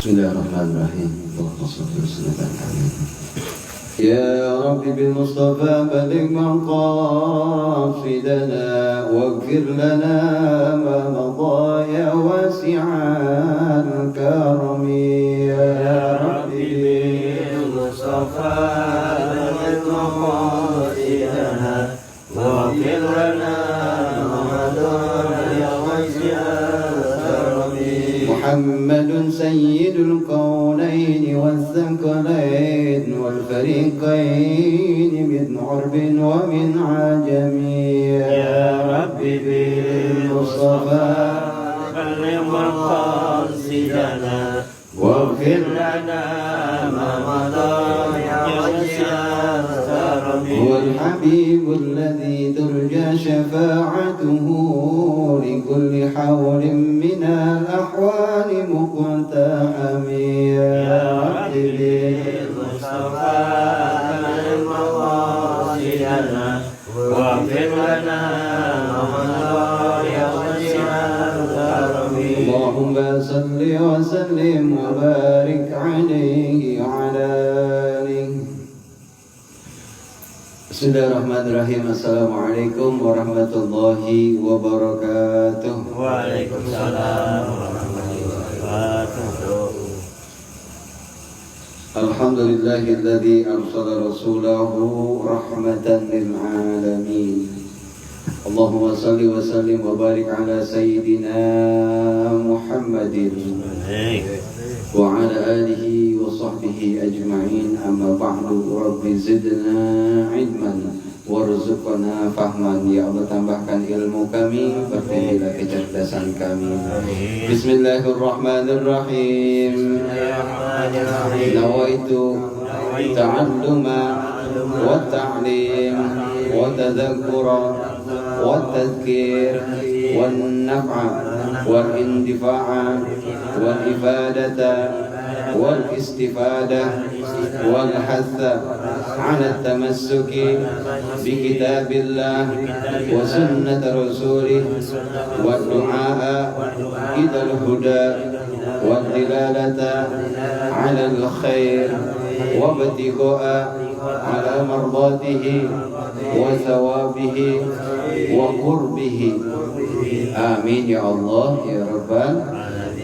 Bismillahirrahmanirrahim. Ya Rabbi bil Mustafa baligh maqasidana waghfir lana ma madha ya wasi'al karami. Ya Rabbi bil Mustafa baligh maqasidana waghfir lana ma madha ya wasi'al karami. Muhammadun sayyidul qawlain والثقلين والفريقين من عرب ومن عجم. يا ربي بالمصطفى بلغ مقاصدنا واغفر لنا ما مضى يا واسع الكرم. هو الحبيب الذي ترجى شفاعته لكل حول من الأحوال مقتحم. يا ربي بالمصطفى بلغ مقاصدنا واغفر لنا ما مضى يا واسع الكرم. اللهم صل وسلم وبارك عليه وعلى آله. Bismillahirrahmanirrahim. Assalamualaikum warahmatullahi wabarakatuh. Waalaikumsalam warahmatullahi wabarakatuh. Alhamdulillahilladzi arsala rasulahu rahmatan lil alamin. Allahumma salli wa sallim wa barik ala sayyidina Muhammadin wa ala alihi wa sahbihi ajma'in. Amma ba'du. Rabbi zidna ilman warzuqna fahman. Ya Allah, tambahkan ilmu kami, bertambahlah kecerdasan kami. Bismillahirrahmanirrahim. Nawaitu ta'alluma wa ta'lim wa tadhakkura wa tadhkir wa naf'a wal indifa'a wal ifadata wal istifada wal hatha ala tamassuki bi kitabillah wa sunnat rasulih wa du'a ila al-huda wa dilalata ala al-khair wa ibtigha'a ala mardatihi wa thawabihi wa qurbihi. Amin ya Allah ya Rabbal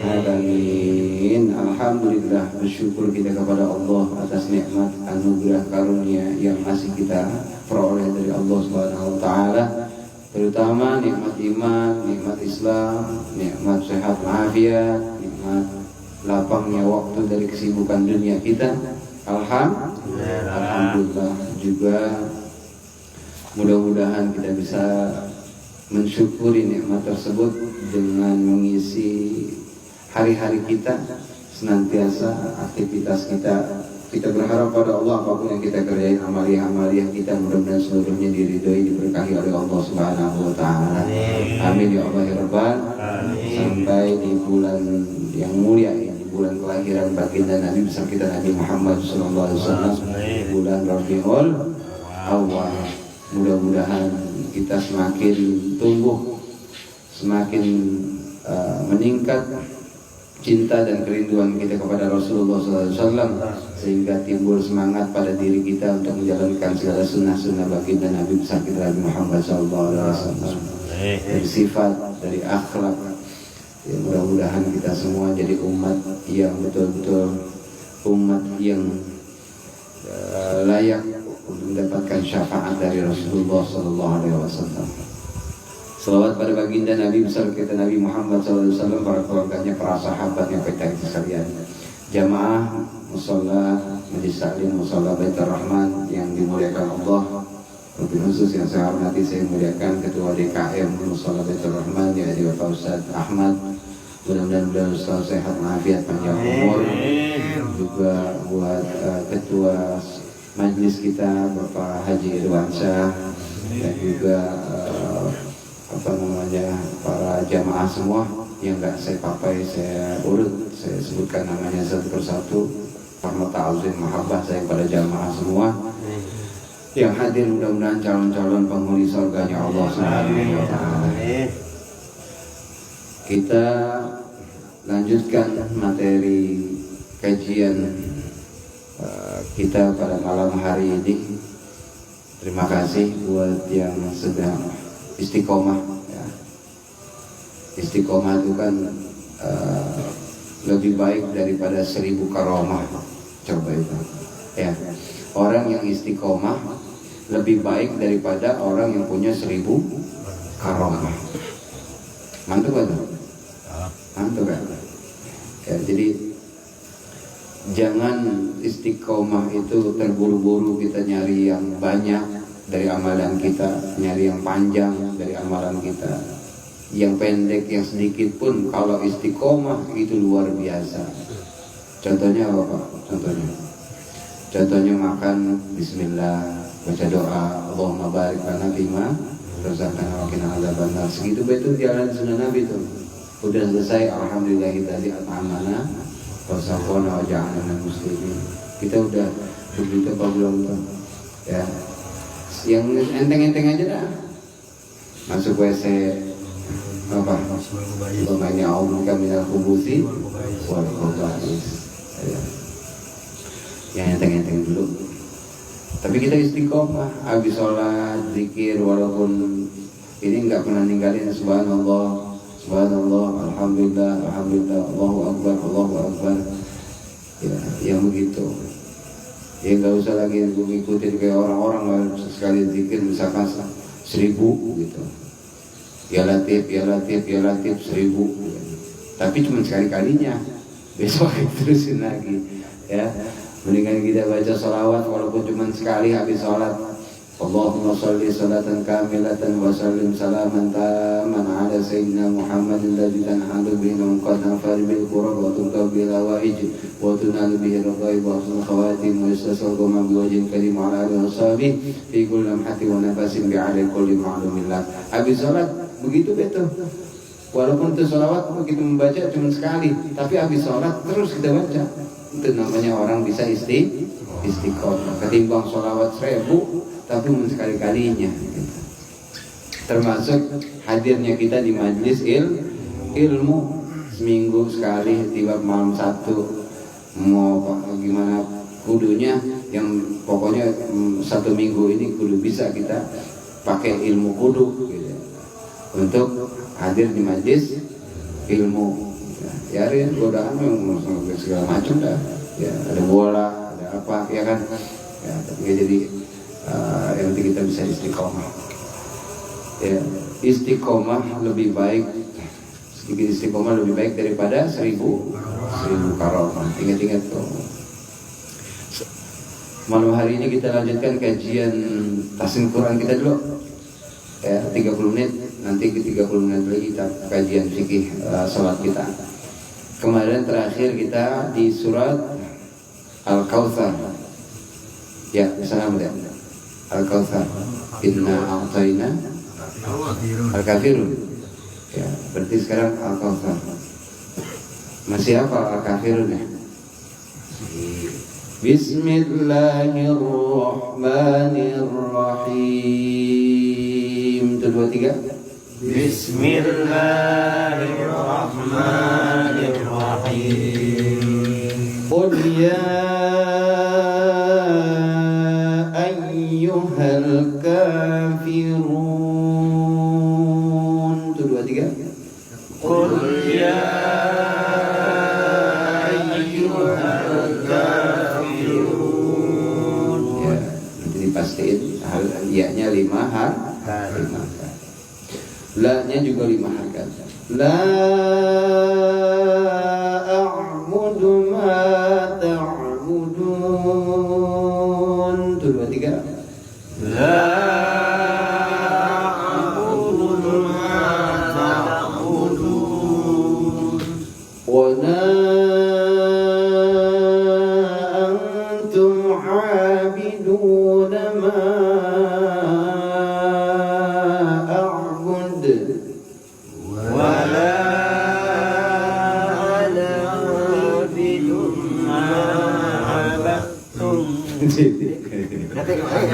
alamin. Alhamdulillah, bersyukur kita kepada Allah atas nikmat anugerah karunia yang masih kita peroleh dari Allah Subhanahu wa taala, terutama nikmat iman, nikmat Islam, nikmat sehat walafiat, nikmat lapangnya waktu dari kesibukan dunia kita. Alhamdulillah juga. Mudah-mudahan kita bisa mensyukuri nikmat tersebut dengan mengisi hari-hari kita, senantiasa aktivitas kita. Kita berharap pada Allah apapun yang kita kerjain, amaliah-amaliah kita mudah-mudahan seluruhnya diridhoi, diberkahi oleh Allah Subhanahu wa taala. Amin ya Allah ya Rabbal. Sampai di bulan yang mulia ini, bulan kelahiran baginda Nabi besar kita Nabi Muhammad sallallahu alaihi wasallam, bulan Rabiul Awwal. Mudah-mudahan kita semakin tumbuh, semakin meningkat cinta dan kerinduan kita kepada Rasulullah SAW, sehingga timbul semangat pada diri kita untuk menjalankan segala sunnah-sunnah baginda Nabi besar kita Nabi Muhammad SAW, dari sifat, dari akhlak. Ya, mudah-mudahan kita semua jadi umat yang betul-betul umat yang layak untuk mendapatkan syafaat dari Rasulullah SAW. Salawat pada baginda Nabi besar kita Nabi Muhammad SAW, para keluarganya, para sahabatnya, kita sekalian. Jamaah musalla Majlis Taklim Musalla Baitur Rahman yang dimuliakan Allah. Lebih khusus yang saya hormati, saya muliakan Ketua DKM Musalla Baitur Rahman, yaitu Bapak Ustaz Ahmad. Mudah-mudahan beliau selalu sehat, walafiat, panjang umur. Juga buat Ketua Majlis kita Bapak Haji Irwansyah, dan juga para jamaah semua yang nggak saya papai, saya urut, saya sebutkan namanya satu persatu. Rahmat ta'azim mahabbah saya pada jamaah semua yang hadir, mudah-mudahan calon-calon penghuni surganya Allah Subhanahu wa taala. Kita lanjutkan materi kajian kita pada malam hari ini. Terima kasih buat yang sedang istiqomah ya. Istiqomah itu kan lebih baik daripada 1000 karomah. Coba itu ya, orang yang istiqomah lebih baik daripada orang yang punya 1000 karomah. Mantap kan? Mantap kan? Ya, jadi jangan istiqomah itu terburu-buru kita nyari yang banyak dari amalan kita, nyari yang panjang dari amalan kita. Yang pendek, yang sedikit pun kalau istiqomah itu luar biasa. Contohnya apa Pak? Contohnya makan bismillah, baca doa, Allahumma barik lana bima razaqtana wa qina adzabannar. Segitu betul jalan sunnah Nabi itu. Udah selesai, alhamdulillahilladzi at'amana wa saqana wa ja'alana muslimin. Kita udah begitu apa belum tuh? Ya. Yang enteng-enteng aja dah. Masuk WC apa? Allahumma a'udzubika minal khubuthi wal khaba'is. Ya. Yang enteng-enteng dulu. Tapi kita istiqomah, habis sholat, zikir, walaupun ini nggak pernah ninggalin subhanallah, subhanallah, alhamdulillah, alhamdulillah, Allahu akbar, Allahu akbar. Ya, yang begitu. Ya nggak usah lagi ngikutin kayak orang-orang sekali zikir misalkan 1000 gitu. Ya latif, ya latif, ya latif 1000. Tapi cuma sekali-kalinya. Besok terusin lagi. Ya. Mendingan kita baca sholawat walaupun cuma sekali habis sholat. Allahumma sholli sholatan kamilatan wa sallim salaman taman ala sayyidina Muhammadin ladzi tanhalu bihi al-qadam bil qurab wa tunqab bil hawaij wa tunalu bihi al-ghaib wa husnul khawatim wa yastasqu ma bi wajhin karim ala alihi wa sahbihi fi kulli lamhatin wa nafasin bi ala kulli ma'lumillah. Habis sholat begitu betul. Walaupun itu sholawat kita membaca cuma sekali, tapi habis sholat terus kita baca. Itu namanya orang bisa istiqomah. Ketimbang sholawat 1000 tapi sekali-kalinya gitu. Termasuk hadirnya kita di majlis ilmu seminggu sekali, tiba malam satu mau gimana kudunya, yang pokoknya 1 minggu ini kudu bisa kita pakai ilmu kudu gitu, untuk hadir di majlis ilmu. Ya ada godaan yang segala macam dah. Ya ada bola, ada apa, ya kan? Ya tapi jadi yang penting kita bisa istiqomah. Ya, istiqomah lebih baik, sedikit istiqomah lebih baik daripada 1000 karomah. Ingat-ingat tuh. Malam hari ini kita lanjutkan kajian tahsin Quran kita dulu. Ya, 30 menit. Nanti ke 30 menit lagi kita kajian fikih salat kita. Kemarin terakhir kita di surat Al-Kautsar. Ya, misalnya melihat Al-Kautsar. Inna a'tayna Al-Kafirun. Ya, berarti sekarang Al-Kautsar. Masih apa Al-Kafirun ya? Bismillahirrahmanirrahim. 1, 2, 3. Bismillahirrahmanirrahim. Qul ya ayyuhal kafirun. 1, 2, 3. Qul ya ayyuhal kafirun. Ya, nanti dipastiin ya-nya 5 hal. La-nya juga 5 harakat. La a'budu ma ta'budun. 1, 2, 3. La a'budu ma ta'budun. Wa la antum 'abiduna ma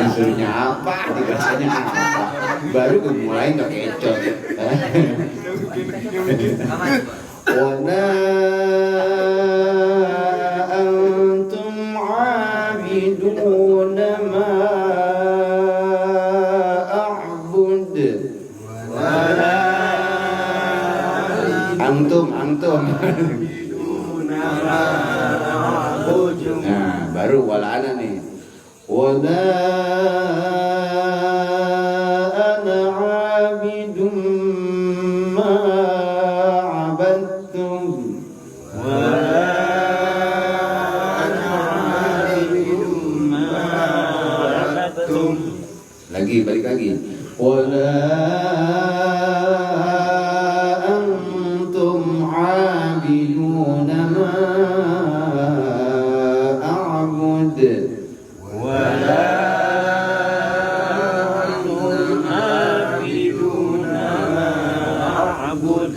disuruhnya apa, dibacanya apa, baru mulai nggak kecot. Wana antum. Nah, baru wala ana nih. Wala ana 'abidum ma 'abadtum. Wala ana 'abidum ma 'abadtum. Lagi, balik lagi. Wala antum 'abiduna ma a'bud. Wala antum 'abiduna ma a'bud.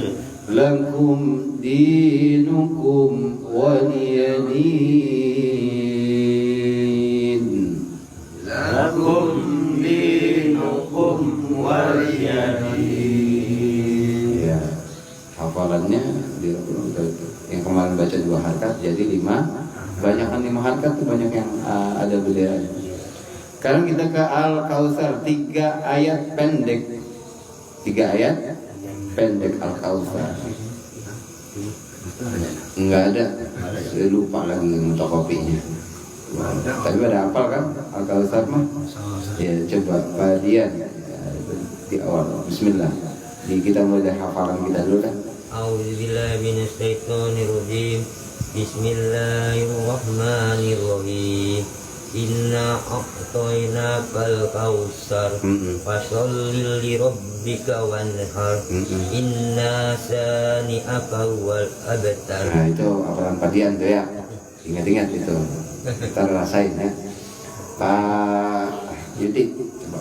Lakum dinukum waliyadin. Lakum dinukum waliyadin. Ya, hafalannya yang kemarin baca 2 harkat jadi 5. Banyakan 5 harkat tuh banyak yang ada benderanya. Sekarang kita ke Al-Kautsar, 3 ayat pendek. 3 ayat pendek Al-Kautsar. Enggak ada. Saya lupa lagi fotokopinya. Tapi ada hafal kan Al-Kautsar mah? Ya, coba Pak Dian di awal. Bismillah. Kita mulai dari hafalan kita dulu kan. A'udzubillahi minasyaitonirrajim. Bismillahirrahmanirrahim. Inna a'tainakal kautsar fasholli lirabbika wanhar. Inna sani'aka wal abtar. Nah, itu hafalan Pak Dian tuh ya. Ingat-ingat itu. Kita rasain ya. Pak Yudi coba.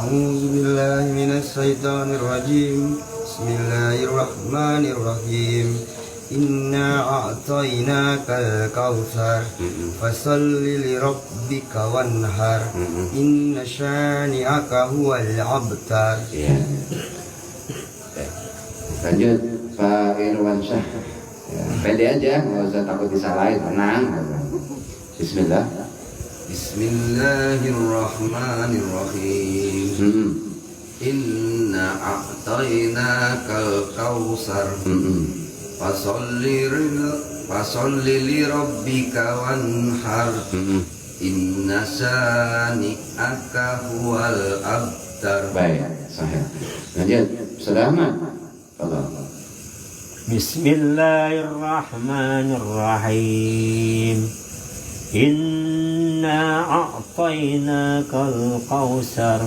A'udzubillahi minasyaitonirrajim. Bismillahirrahmanirrahim. Inna a'tainakal kautsar fasholli lirabbika wanhar. Inna syani'aka huwal abtar. Ya. Lanjut Pak Irwansyah. Ya, pede aja, nggak usah takut disalahin, tenang. Bismillah. Bismillahirrahmanirrahim. Inna a'tainakal kautsar fasholli lirabbika wanhar. Inna syani'aka huwal abtar. Baik, sahih. Lanjut, selamat. Allah. Bismillahirrahmanirrahim. Inna a'tainakal kautsar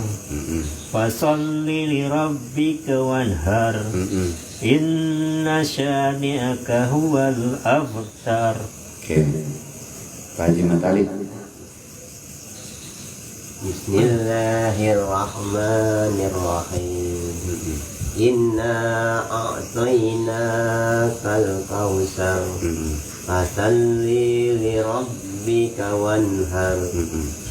fasholli lirabbika wanhar. Inna syani'aka huwal abtar. Oke. Pak Haji Matali. Bismillahirrahmanirrahim. Inna a'tainakal kautsar fasholli lirabbika wanhar.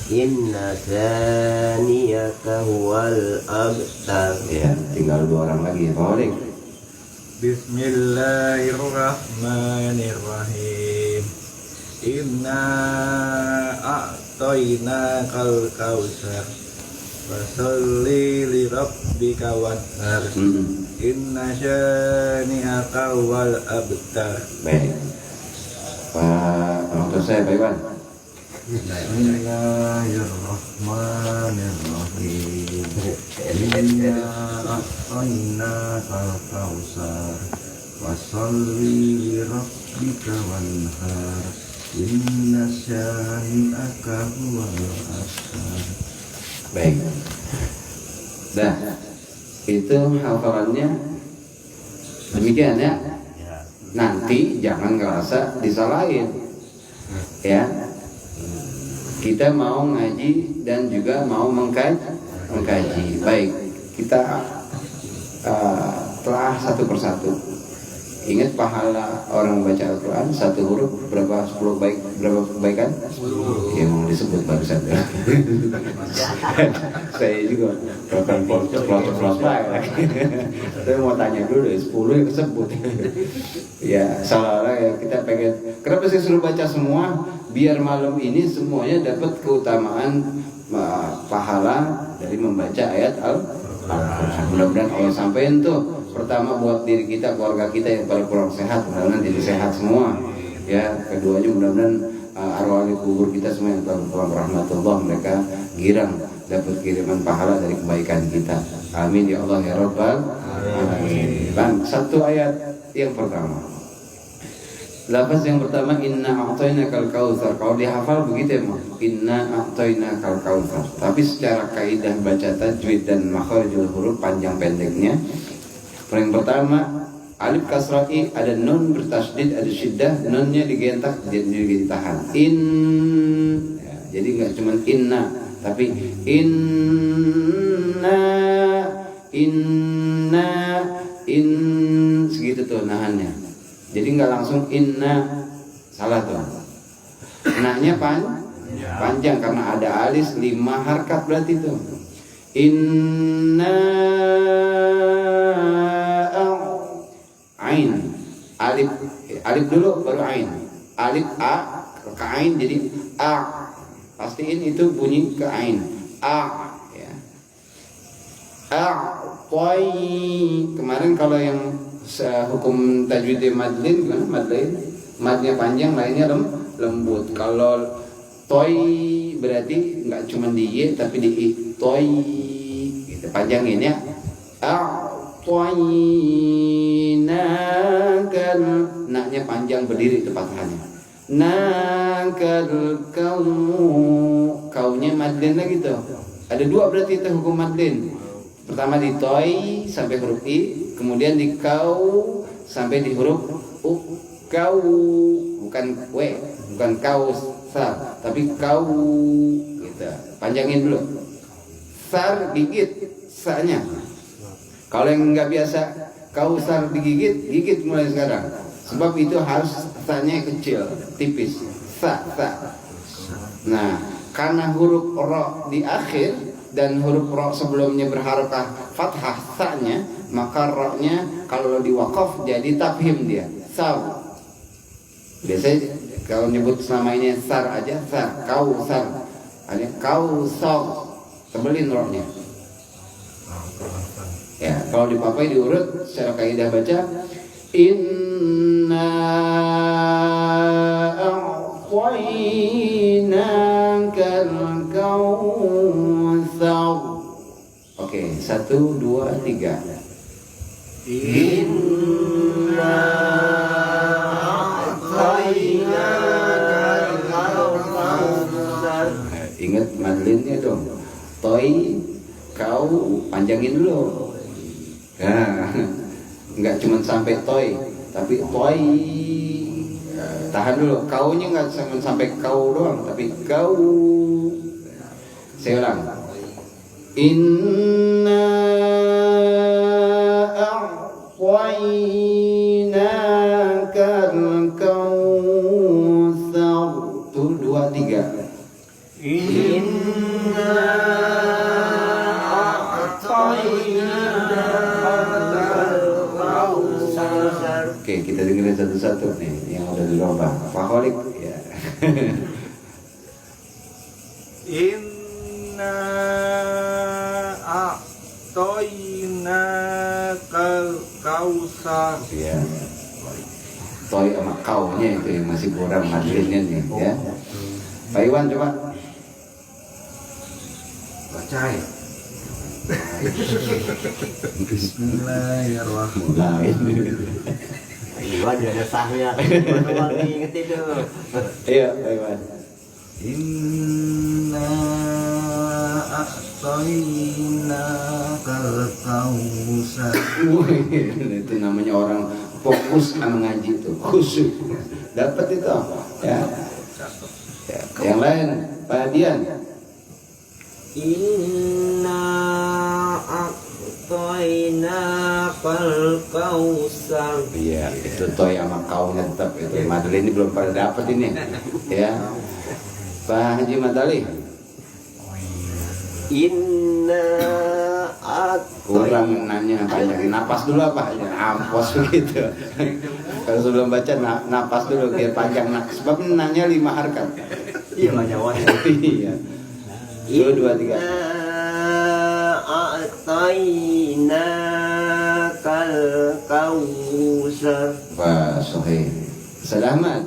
Inna thaniyaka huwal abtar. Ya, tinggal 2 orang lagi ya, Pak Olik. Bismillahirrahmanirrahim. Inna a'tainakal kautsar fasholli lirabbika wanhar. Inna syani'aka wal abtar. Baik. Pak, orang tua saya Pak Iwan. Bismillahirrahmanirrahim. Inna a'tainakal kautsar fasholli lirabbika wanhar. Inna syani'aka huwal abtar. Baik. Dah. Itu hafalannya demikian ya. Nanti jangan ngerasa disalahin. Ya. Kita mau ngaji dan juga mau mengkaji. Baik, kita telah satu persatu. Ingat pahala orang baca Al-Quran 1 huruf berapa 10 baik, berapa kebaikan? Yang disebut barusan. Saya juga bahkan ceplos baik. Saya mau tanya dulu deh, 10 yang kesebut. Ya salah ya, kita pengen. Kenapa saya suruh baca semua? Biar malam ini semuanya dapat keutamaan pahala dari membaca ayat Al-Quran. Mudah-mudahan Allah sampaikan tuh Pertama buat diri kita, keluarga kita yang paling kurang sehat, mudah-mudahan jadi sehat semua. Ya, keduanya mudah-mudahan arwah ahli kubur kita semua yang telah kurang rahmatullah, mereka girang dapat kiriman pahala dari kebaikan kita. Amin ya Allah ya Rabbal alamin. Dan satu ayat yang pertama. Lafaz yang pertama inna a'tainakal kautsar. Kalau dihafal begitu emang. Inna a'tainakal kautsar. Tapi secara kaidah baca tajwid dan makharijul huruf panjang pendeknya. Yang pertama alif kasrah i, ada nun bertasydid, ada syiddah, nunnya digentak jadi ditahan. Ya, jadi enggak cuma inna, tapi in segitu tuh nahannya. Jadi enggak langsung inna, salah tuh. Nahnya panjang karena ada alis 5 harkat berarti tuh. Inna ain, alif dulu baru ain, alif a ke ain jadi a, pastiin itu bunyi ke ain a ya. A toy kemarin kalau yang hukum tajwid madlin gimana? Madnya panjang, lainnya lembut. Kalau toy berarti nggak cuma di y tapi di i, toy gitu, panjangin ya. Nakal, naknya panjang berdiri tepat hanya. Nakal kaunya madlin lagi tuh. Ada 2 berarti itu hukum madlin. Pertama di toy sampai huruf i, kemudian di kau sampai di huruf u. Kau bukan w, bukan kau sar, tapi kau gitu. Panjangin dulu. Sar gigit sa-nya. Kalau yang nggak biasa kausar digigit, gigit mulai sekarang. Sebab itu harus sa-nya kecil, tipis. Sa. Nah, karena huruf ro di akhir dan huruf ro sebelumnya berharakah fathah sa-nya, maka ro-nya kalau diwakaf jadi tafhim dia. Saw. Biasanya kalau nyebut selama ini sar aja, sar, kausar. Ada kausar. Tebelin ro-nya. Ya, kalau dipapai diurut secara kaidah baca inna a'tainakal kautsar. Oke, 1 2 3. Inna a'tainakal kautsar. Ingat madlinnya dong. Toy kau panjangin dulu. Nah, nggak cuma sampai toy, tapi toy. Tahan dulu, kaunya nggak sampai kau doang, tapi kau. Saya ulang. Inna a'tainakal kautsar. Tuh 2 3. Inna Oke, kita dengerin satu-satu nih yang udah dirubah. Pak Kholik ya. Inna a'tainakal kautsar. Ya. Toy sama kaunya itu yang masih kurang madlinnya nih ya. Pak Iwan coba baca ya. Bismillahirrahmanirrahim. Iwan ada sahnya. Ingat itu. Iya, Pak Iwan. Inna a'tainakal kautsar. Itu namanya orang fokus mengaji itu, khusyuk. Dapat itu ya. Yang lain, Pak Dian. Inna a'tainakal kautsar. Iya, itu toy sama kaunya tetap itu. Madali ini belum pada dapat ini. Ya. Pak Haji Madali. Inna Kurang nanya banyak. Napas dulu apa? Ya, ampos begitu. Kalau sebelum baca napas dulu biar panjang. Sebab nanya 5 harkat. Iya banyak wanita. Iya. 2 2 3. A'tainakal كالكوثر. Wah, sahih. Selamat.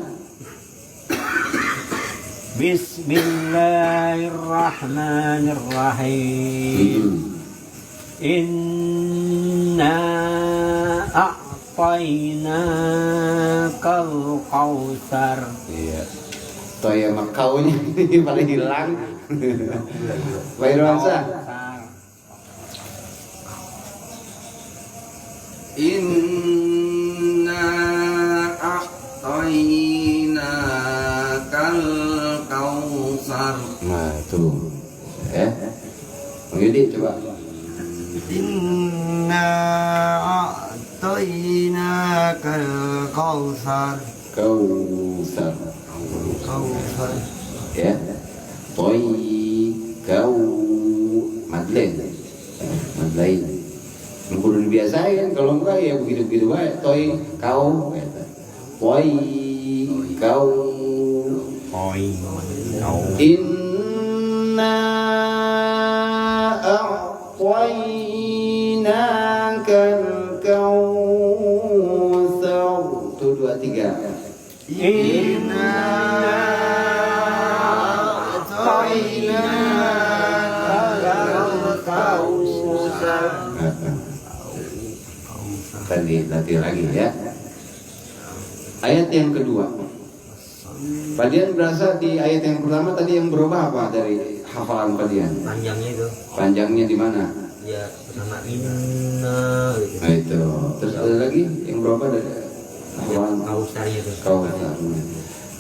Bismillahirrahmanirrahim. Inna a'tainakal kautsar. Iya. Toya makaunya ini paling hilang. Pak Irwansyah. Inna a'tainakal kautsar. Nah, tuh. Ya. Bang Yudi coba. Inna a'tainakal kautsar. Kautsar. Kautsar. Ya. Toy kau Madeleine. Madeleine. Kudu dibiasain, kalau enggak ya begitu-begitu baik. Toy kau Toy kau Inna a'tainakal kautsar. Tuh 2 3. Inna a'tainakal kautsar. Tadi latih lagi ya. Ayat yang kedua. Padian berasa di ayat yang pertama tadi yang berubah apa dari hafalan Padian? Panjangnya itu. Panjangnya di mana? Ya pertama inna gitu. Nah itu. Terus ada lagi yang berubah dari hafalan Kautsarnya itu. Kautsar.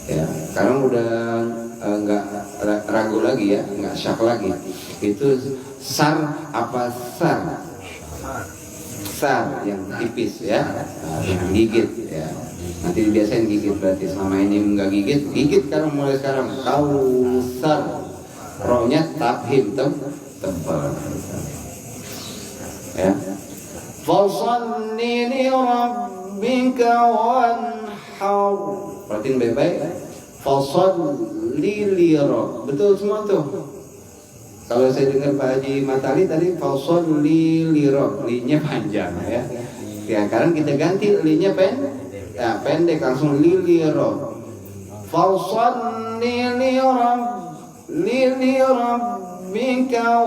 Ya, sekarang udah nggak ragu lagi ya, nggak syak lagi. Itu sar apa sar? Sar yang tipis ya, yang gigit ya. Nanti dibiasain gigit berarti selama ini nggak gigit, gigit sekarang mulai sekarang. Kautsar, rohnya taphim tebal. Ya. Fasalli li rabbika wanhar. Perhatiin baik-baik. Fasalli li rabbika. Betul semua tuh. Kalau saya dengar Pak Haji Matali tadi fasalli li rabbika, li-nya panjang ya. Ya, sekarang kita ganti li-nya pendek langsung li rabbika. Fasalli li rabbika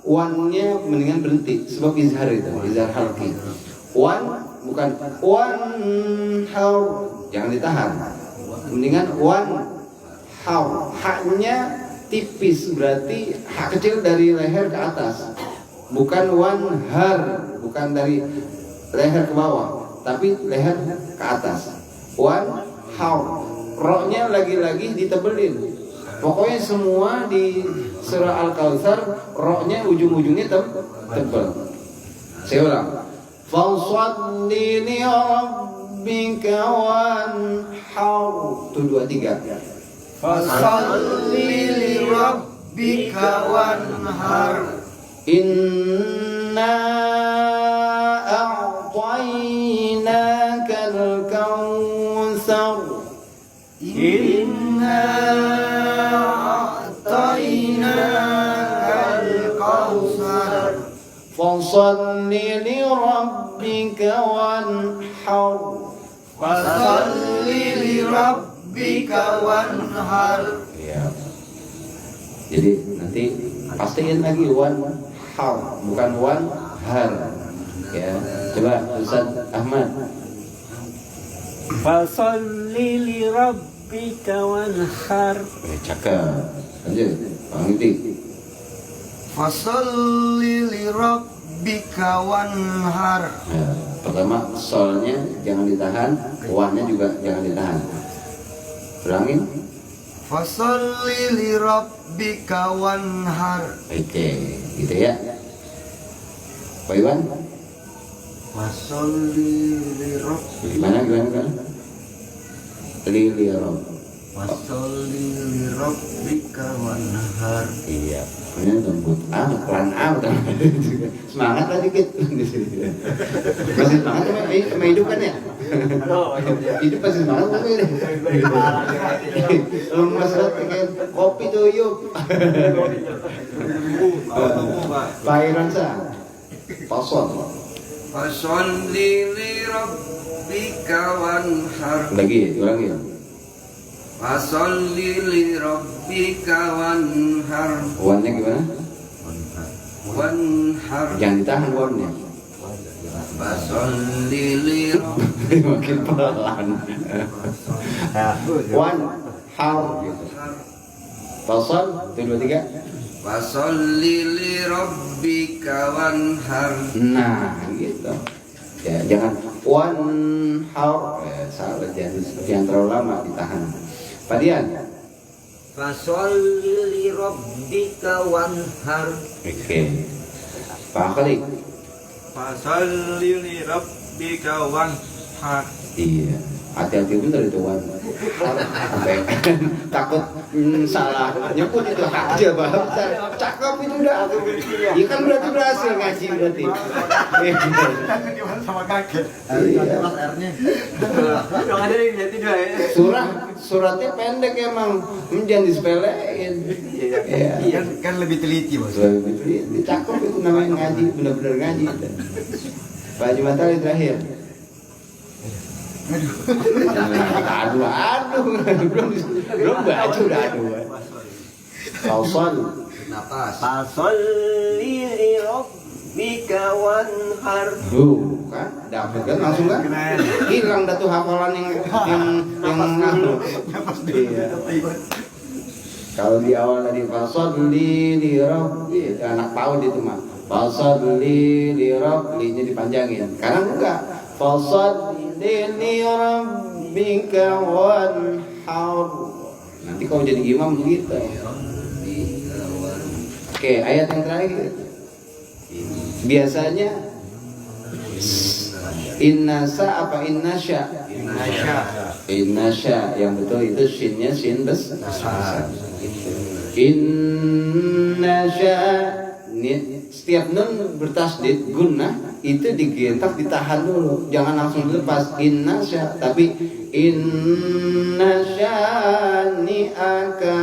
wan-nya mendingan berhenti sebab izhar itu, izhar halqi. Wan bukan wan haw, jangan ditahan. Mendingan wan haw, haknya tipis berarti hak kecil dari leher ke atas, bukan wan har, bukan dari leher ke bawah, tapi leher ke atas. Wan haw, roknya lagi-lagi ditebelin. Pokoknya semua di surah Al-Kautsar roknya ujung-ujungnya tebel. Saya ulang. Fasalli li rabbika wanhar. Tuh 2 3. Fasalli li rabbika wanhar. Inna a'tainakal kautsar. Inna a'tainakal kautsar. Fasalli li rabbika wanhar. Fasalli li rabbika wanhar. Ya. Jadi nanti pastiin lagi wan har, bukan wan har. Ya. Coba Ustaz Ahmad. Fasalli li rabbika wanhar. Cakep. Lanjut. Bang Iti. Fasalli li rabbika wanhar. Ya. Pertama solnya jangan ditahan, wannya juga jangan ditahan. Ulangin. Fasalli li rabbika wanhar. Oke, gitu ya. Pak Iwan, Fasalli li rabbika gimana? Li Rob. Fasalli li rabbika wanhar. Iya, ini lembut. Pelan semangat lah dikit. Masih semangat sama hidup kan ya? Hidup masih semangat tapi ini. Lemas banget pengen kopi tuh yuk. Pak Irwansyah, fasal. Fasolli li rabbika wanhar. Lagi, ulangi. Fasolli li rabbika wanhar. Wannya gimana? Wanhar. Jangan ditahan wannya. Fasolli li rabbika Makin pelan. Wan har gitu. Fasal 1 2 3. Fasolli li rabbika wanhar. Nah, gitu. Ya, jangan wan har. Salah, jangan terlalu lama ditahan. Padian. Fasholli li rabbika wanhar. Oke. Pak Khalid. Fasalli li rabbika wanhar. Iya. Hati-hati bener itu wan. Sampai takut salah nyebut itu hak aja bahasa. Cakep itu udah. Iya kan berarti berhasil ngaji berarti. Sama kaget. Iya. Dong ada yang jadi dua ya. Suratnya pendek emang, jangan disepelein. Iya. Kan lebih teliti, Bos. Cakep itu namanya ngaji, bener-bener ngaji. Pak Haji Matali terakhir. Aduh, belum baca udah aduh. Fausal. Fasholli li rabbika wanhar. Kan dapat kan langsung kan hilang dah tuh hafalan yang iya. Kalau di awal tadi fasolli li rabbi, anak PAUD itu mah fasolli li rabbi nya dipanjangin. Karena enggak fasolli li rabbika wanhar. Nanti kalau jadi imam begitu. Oke, ayat yang terakhir. Biasanya innasa apa innasya? Innasya yang betul itu shinnya shin besar. Innasya setiap nun bertasdid gunnah itu digentak ditahan dulu, jangan langsung dilepas. Innasya tapi innasya ni'aka.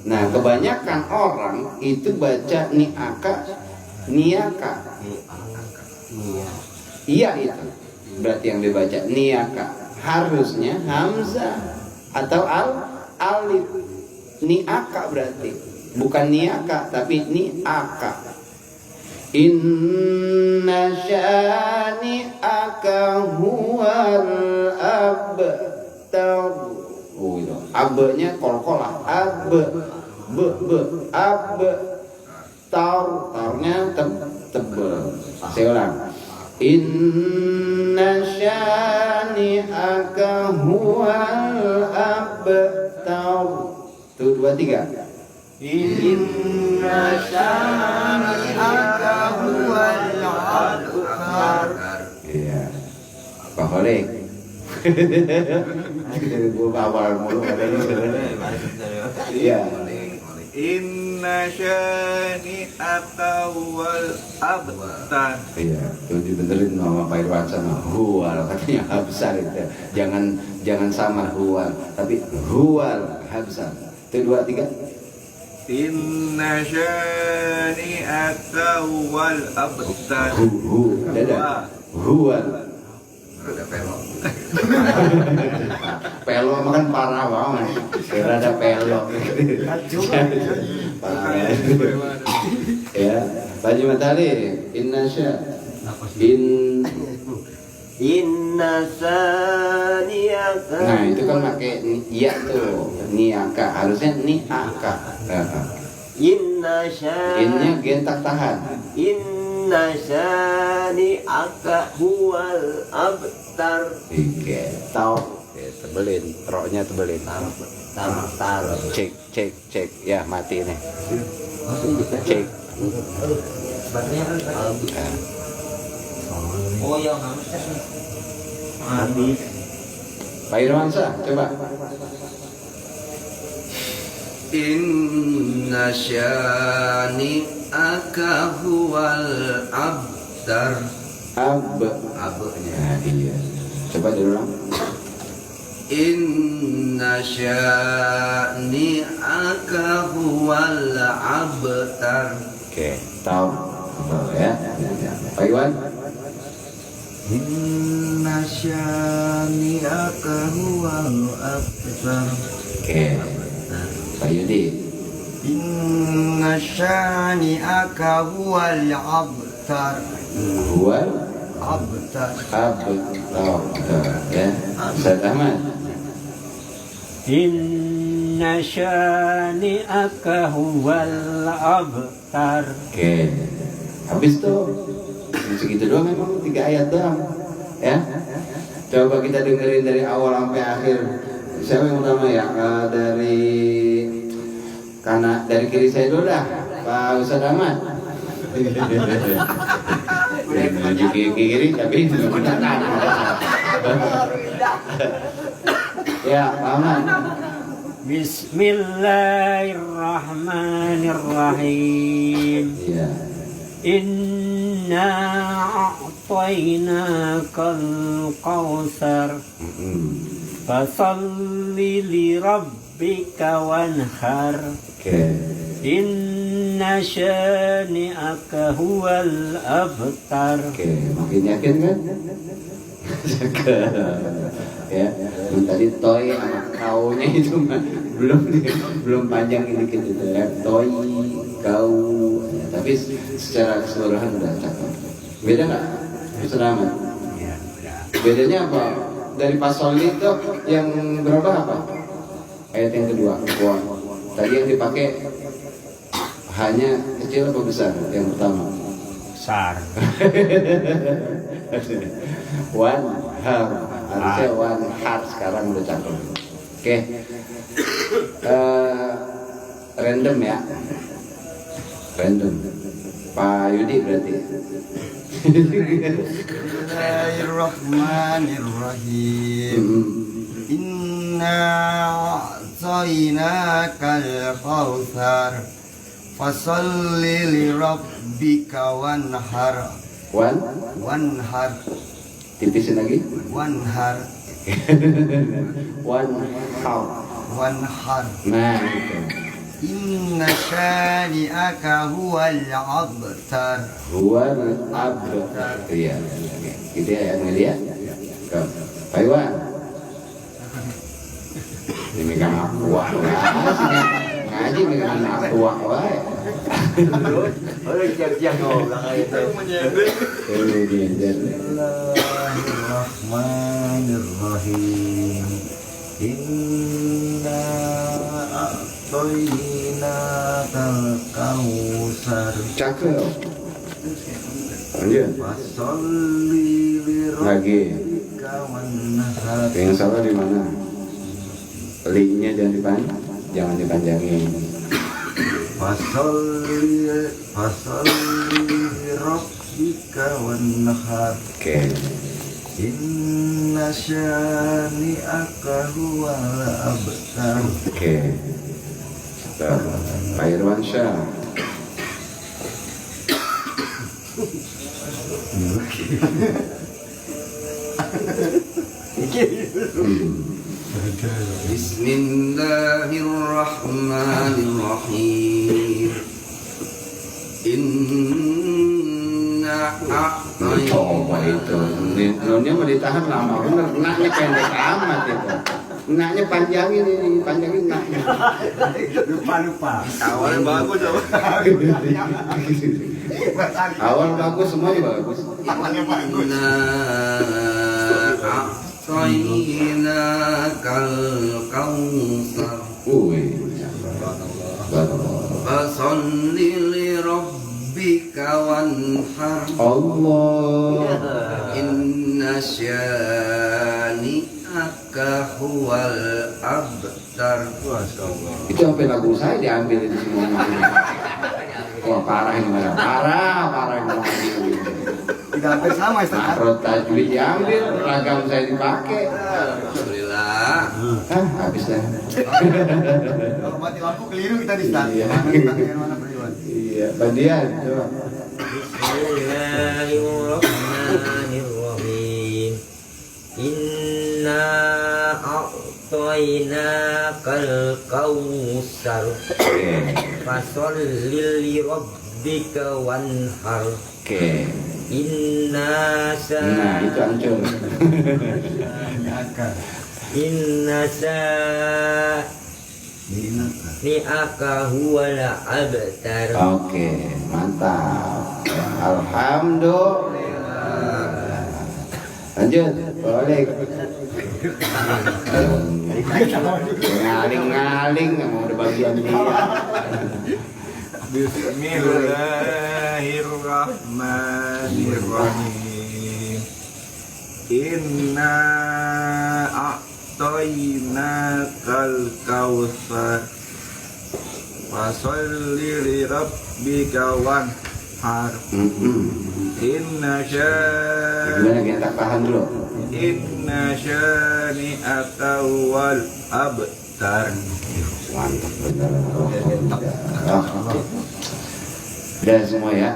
Nah kebanyakan orang itu baca ni'aka niaka. Iya itu berarti yang dibaca niaka. Harusnya hamzah atau alif. Niaka berarti bukan niaka tapi niaka. Inna syani'aka huwal abtar. Oh itu abnya kol-kolah ab tarnya tebel. Saya ulang. Inna syani'aka huwal abtar. Tuh 2 3. Inna syani'aka huwal abtar. Iya. Pak Khalid. Gue awal mulu ada di sana. Iya. Inna syani'aka huwal abtar. Iya, tuh dibenerin sama Pak Irwan sama huwal, katanya habsar itu. Jangan sama huwal, tapi huwal habsar. Itu 2 3. Inna syani'aka huwal abtar. Ada huwal. Ada pelok. Pelo makan parah banget. Kira ada pelok. Parah. Ya, Pak Haji Matali, inna Sani'aka. Nah, itu kan pakai iya tuh. Niaka, harusnya niaka. Inna Innya gentak tahan. Inna syani'aka huwal abtar. Oke, tau. Tebelin, roknya tebelin. Tar. Cek. Ya, mati nih. Cek. Oh yang habis. Pak Irwansyah, coba. Inna syani'aka huwal abtar. Abnya. Iya. Coba diulang. Inna syani'aka huwal abtar. Oke, tahu. Ya. Pak Iwan. Inna syani'aka huwal abtar. Oke. Pak Yudi. Inna syani'aka huwal abtar. Huwal Abtar. abtar. Ya. Ustaz Ahmad. Inna syani'aka huwal abtar. Oke. Habis tuh. Segitu doang memang 3 ayat doang. Ya. Coba kita dengerin dari awal sampai akhir. Siapa yang utama ya? Dari kiri saya dulu dah. Pak Ustaz Ahmad. Menuju ke kiri tapi ya, Pak Ahmad. Bismillahirrahmanirrahim. Iya. Inna a'tainakal kautsar. Fasalli li rabbika wanhar. Oke. Inna syani'aka huwal abtar. Oke, makin yakin kan? Ya, yang tadi toy sama kaunya itu belum panjang dikit itu ya. Toy, kau, ya, tapi secara keseluruhan udah cakep. Beda nggak? Selamat. Bedanya apa? Dari pasal itu yang berapa apa? Ayat yang kedua. Wah, tadi yang dipakai hanya kecil atau besar? Yang pertama. Besar. One har, harusnya one har, sekarang udah cakep. Oke. Random ya. Random. Pak Yudi berarti. Bismillahirrahmanirrahim. Inna a'tainakal kautsar. Fasalli li rabbika wanhar. Wanhar. Tipisin lagi. Wanhar. Wanhar. Nah, gitu. Inna syani'aka huwal abtar. Huwal abtar. Iya. Gitu ya, Amelia. Pak Iwan. Ini megang aqua. Ngaji megang aqua wae. Siap-siap ngobrol itu. Bismillahirrahmanirrahim. Inna a'tainakal kautsar. Cakep. Lanjut. Fasalli li Lagi. rabbika wanhar. Yang salah di mana? Linknya jangan dipanjangin. Fasalli li rabbika wanhar. Oke. Inna syani'aka huwal abtar. Oke. Pak Irwansyah. Bismillahirrahmanirrahim. Inna Coba itu, nonnya mau ditahan lama bener, naknya pendek amat itu. Naknya panjangin naknya. Lupa. Awalnya bagus apa? Awal bagus, semuanya bagus. Inna a'tainakal kautsar. Fasalli li rabbika wanhar. Allah. Inna syani'aka huwal abtar. Itu sampai lagu saya diambil itu semua. Wah parah ini, parah ini. Tidak hampir sama Ustaz. Makrot tajwid diambil, ragam saya dipakai. Alhamdulillah. Habis dah. Kalau mati lampu keliru kita di Ustaz. Iya. Mana dipakai mana beriwan. Iya, Bandian. Coba. Bismillahirrahmanirrahim. Inna a'tainakal kautsar. Fasalli li rabbika wanhar. Oke. Inna Nah, itu ancur. Inna ni'aka huwal abtar. Oke, mantap. Alhamdulillah. Lanjut, boleh. Ngaling-ngaling, mau ada bagian dia. Bismillahirrahmanirrahim. Inna a'tainakal kautsar fasholli li rabbika wanhar. Inna Gimana kita tahan dulu? syani'aka wal abtar. Mantap betul. Udah semua ya.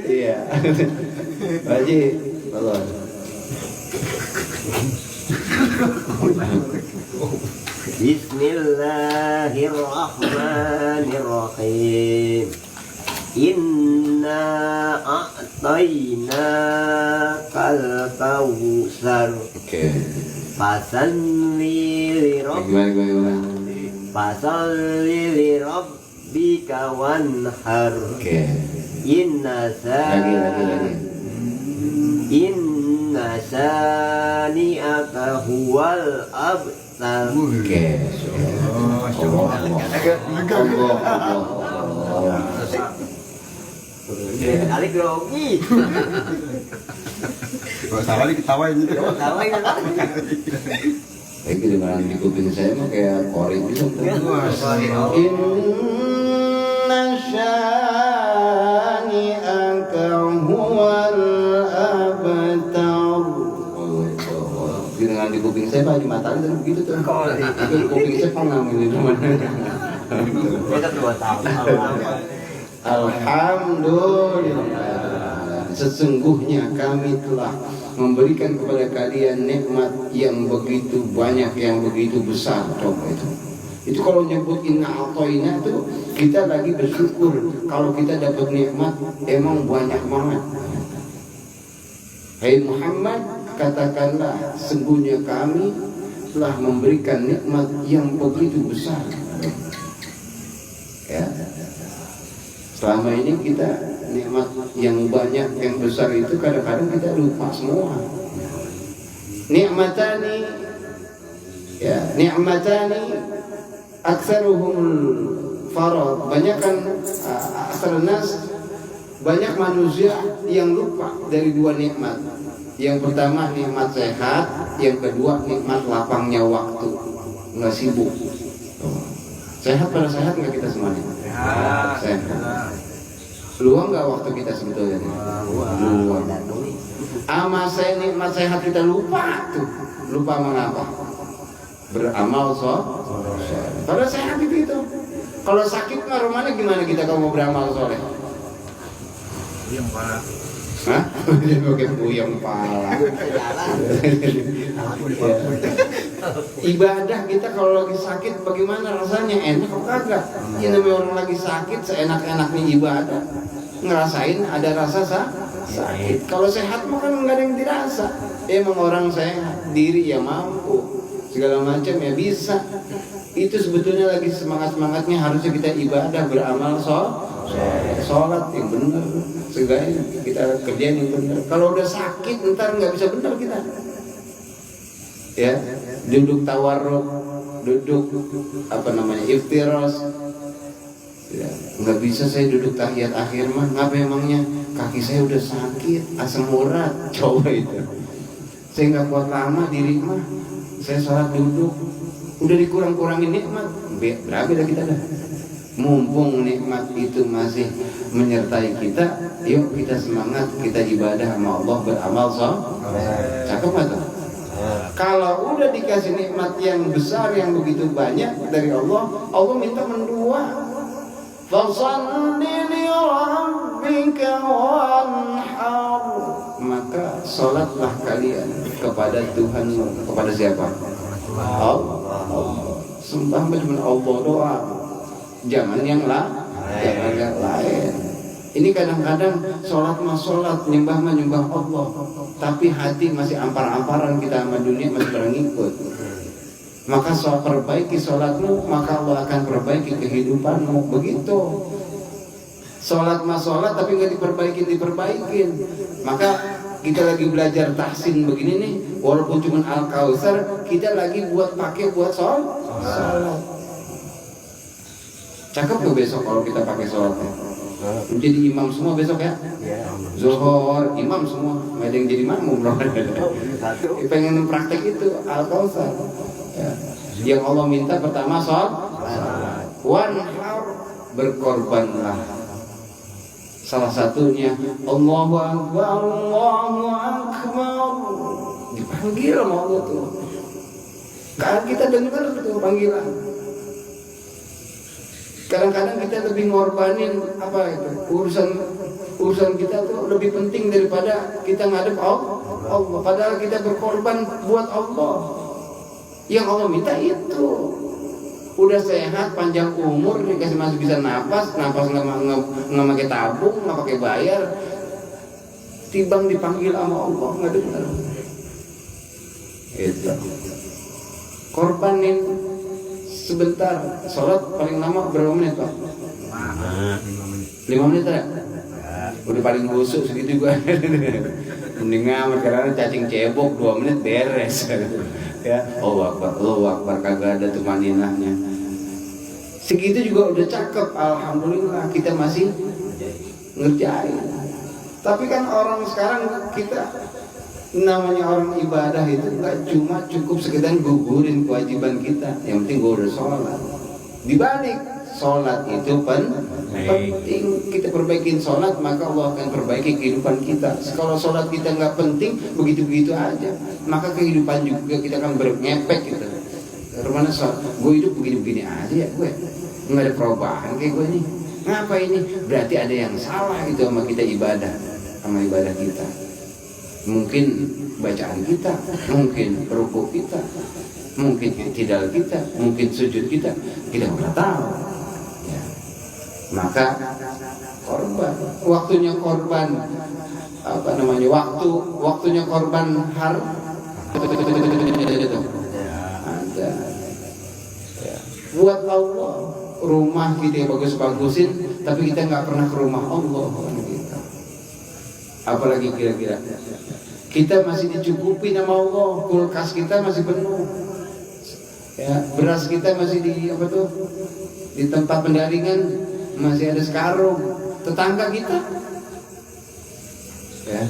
Iya. Haji, tolong. Bismillahirrahmanirrahim. Inna a'tainakal kautsar. Oke. Fasalli Gimana? li rabbika wanhar. Oke. Lagi. Inna sani'aka huwal abtar. Oke. Kali grogi. Kalau salah diketawain gitu. Tawain kan? Tapi kedengaran di kuping saya mah kayak korek gitu. Inna syani'aka huwal abtar. Kedengaran di kuping saya Pak, di mata itu begitu tuh. Kuping saya pengam ini teman. Kita 2 tahun. Alhamdulillah, sesungguhnya kami telah memberikan kepada kalian nikmat yang begitu banyak, yang begitu besar. Coba itu kalau nyebut inna a'toina itu kita lagi bersyukur kalau kita dapat nikmat emang banyak banget. Hai Muhammad, katakanlah sungguhnya kami telah memberikan nikmat yang begitu besar. Ya. Selama ini kita nikmat yang banyak, yang besar itu kadang-kadang kita lupa semua. Ni'matani aktsaruhumul farad. Banyak kan banyak manusia yang lupa dari 2 nikmat. Yang pertama nikmat sehat, yang kedua nikmat lapangnya waktu, nggak sibuk. Sehat pada sehat nggak kita semuanya? Sehat. Luang nggak waktu kita sebetulnya? Luang. Ama saya nikmat sehat kita lupa tuh. Lupa mengapa? Beramal soleh. Kalau sehat itu. Kalau sakit mah rumahnya gimana kita kalau mau beramal soleh? Yang parah. Hah? Dia pakai puyeng pala. Ibadah kita kalau lagi sakit bagaimana rasanya? Enak kok kagak? Ya namanya orang lagi sakit seenak-enaknya ibadah. Ngerasain ada rasa sakit. Kalau sehat mah kan nggak ada yang dirasa. Emang orang sehat, diri ya mampu, segala macam ya bisa. Itu sebetulnya lagi semangat-semangatnya harusnya kita ibadah, beramal sholat yang benar, segalanya kita kerjain yang benar. Kalau udah sakit ntar nggak bisa benar kita. Ya, duduk tawarruk, duduk iftiras. Ya, nggak bisa saya duduk tahiyat akhir mah, ngapa emangnya? Kaki saya udah sakit, asam urat, coba itu. Saya nggak kuat lama diri mah, saya sholat duduk, udah dikurang-kurangin nikmat, berapa dah kita dah. Mumpung nikmat itu masih menyertai kita, yuk kita semangat, kita ibadah sama Allah, beramal soleh. Cakep nggak tuh? Kalau udah dikasih nikmat yang besar, yang begitu banyak dari Allah, Allah minta mendua. Fasalli li rabbika wanhar. Maka sholatlah kalian kepada Tuhanmu. Kepada siapa? Allah. Sembah cuma Allah doang. zaman yang lain. Ini kadang-kadang sholat nyembah Allah, tapi hati masih ampar-amparan kita sama dunia, masih berengikut. Maka perbaiki sholatmu, maka Allah akan perbaiki kehidupanmu. Begitu. Sholat tapi nggak diperbaikin. Maka kita lagi belajar tahsin begini nih, walaupun cuma Al-Kautsar, kita lagi buat sholat. Cakep tuh besok kalau kita pakai sholatnya. Menjadi imam semua besok ya. Zuhur imam semua, nggak ada yang jadi makmum loh. Pengen praktek itu Al-Kautsar. Ya. Yang Allah minta pertama sholat, wanhar, berkorbanlah. Salah satunya Allahu Akbar, Allahu Akbar, dipanggil sama Allah tuh. Kan kita dengar tuh panggilan. Kadang-kadang kita lebih ngorbanin apa itu urusan kita tuh lebih penting daripada kita ngadep Allah. Padahal kita berkorban buat Allah. Yang Allah minta itu. Udah sehat, panjang umur, dikasih masih bisa napas nggak pakai tabung, nggak pakai bayar, tibang dipanggil sama Allah nggak dengar. Itu korbanin sebentar. Sholat paling lama berapa menit Pak? 5 menit ya? Udah paling busuk segitu gua. Mending amat karena cacing cebok 2 menit beres. Ya, Allahu Akbar, kagak ada tumaninahnya. Segitu juga udah cakep, alhamdulillah kita masih ngerjain. Tapi kan orang sekarang kita namanya orang ibadah itu nggak cuma cukup sekedar gugurin kewajiban kita, yang penting gue udah sholat. Dibalik sholat itu penting, kita perbaikin sholat maka Allah akan perbaiki kehidupan kita. Kalau sholat kita nggak penting, begitu-begitu aja, maka kehidupan juga kita akan berngepek gitu. Karena gue hidup begini-begini aja ya, gue nggak ada perubahan kayak gue nih. Ngapa ini? Berarti ada yang salah gitu sama kita ibadah, sama ibadah kita. Mungkin bacaan kita, mungkin rukuk kita, mungkin i'tidal kita, mungkin sujud kita nggak tahu. Ya. Maka korban, waktunya korban waktunya korban ada. Ya. Buat Allah, rumah kita yang bagus-bagusin, tapi kita nggak pernah ke rumah Allah kan kita. Apalagi kira-kira kita masih dicukupi nama Allah, kulkas kita masih penuh, ya, beras kita masih di tempat pendaringan masih ada sekarung. Tetangga kita, ya,